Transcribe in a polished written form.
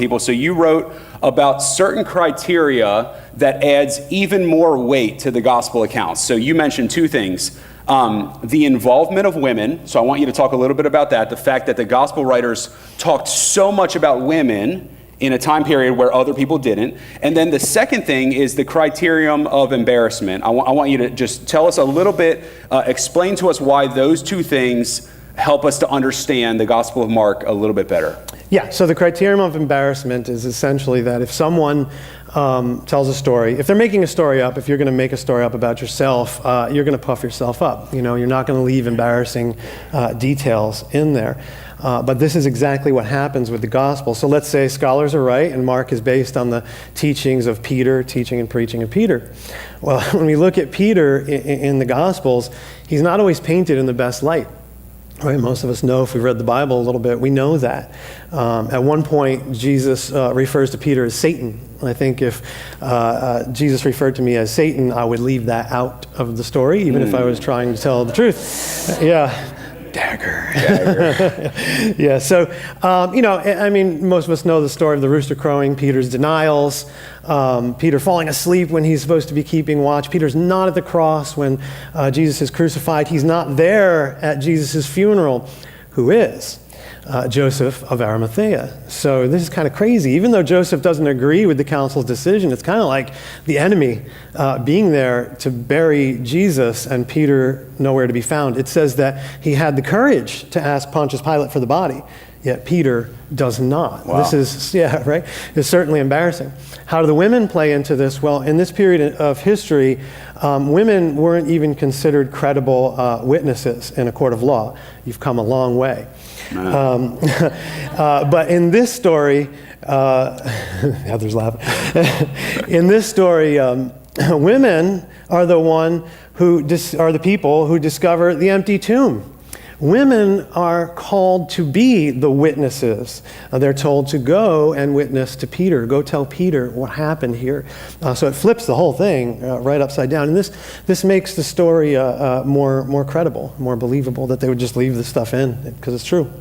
people. So you wrote about certain criteria that adds even more weight to the gospel accounts. So you mentioned two things. The involvement of women. So I want you to talk a little bit about that. The fact that the gospel writers talked so much about women in a time period where other people didn't. And then the second thing is the criterion of embarrassment. I want you to just tell us a little bit, explain to us why those two things help us to understand the Gospel of Mark a little bit better. Yeah, so the criterion of embarrassment is essentially that if someone tells a story, if they're making a story up, if you're going to make a story up about yourself, you're going to puff yourself up. You know, you're not going to leave embarrassing details in there. But this is exactly what happens with the gospel. So let's say scholars are right, and Mark is based on the teachings of Peter, teaching and preaching of Peter. Well, when we look at Peter in the Gospels, he's not always painted in the best light. Right? Most of us know, if we've read the Bible a little bit, we know that. At one point, Jesus refers to Peter as Satan. I think if Jesus referred to me as Satan, I would leave that out of the story, even if I was trying to tell the truth. Yeah. Dagger. Yeah, so, I mean, most of us know the story of the rooster crowing, Peter's denials, Peter falling asleep when he's supposed to be keeping watch. Peter's not at the cross when Jesus is crucified. He's not there at Jesus' funeral. Who is? Joseph of Arimathea. So this is kind of crazy. Even though Joseph doesn't agree with the council's decision, it's kind of like the enemy being there to bury Jesus and Peter nowhere to be found. It says that he had the courage to ask Pontius Pilate for the body, yet Peter does not. Wow. This is, yeah, right? It's certainly embarrassing. How do the women play into this? Well, in this period of history, women weren't even considered credible witnesses in a court of law. You've come a long way. But in this story, Heather's laughing. In this story, women are the people who discover the empty tomb. Women are called to be the witnesses. They're told to go and witness to Peter. Go tell Peter what happened here. So it flips the whole thing right upside down. And this makes the story more credible, more believable, that they would just leave this stuff in, because it's true.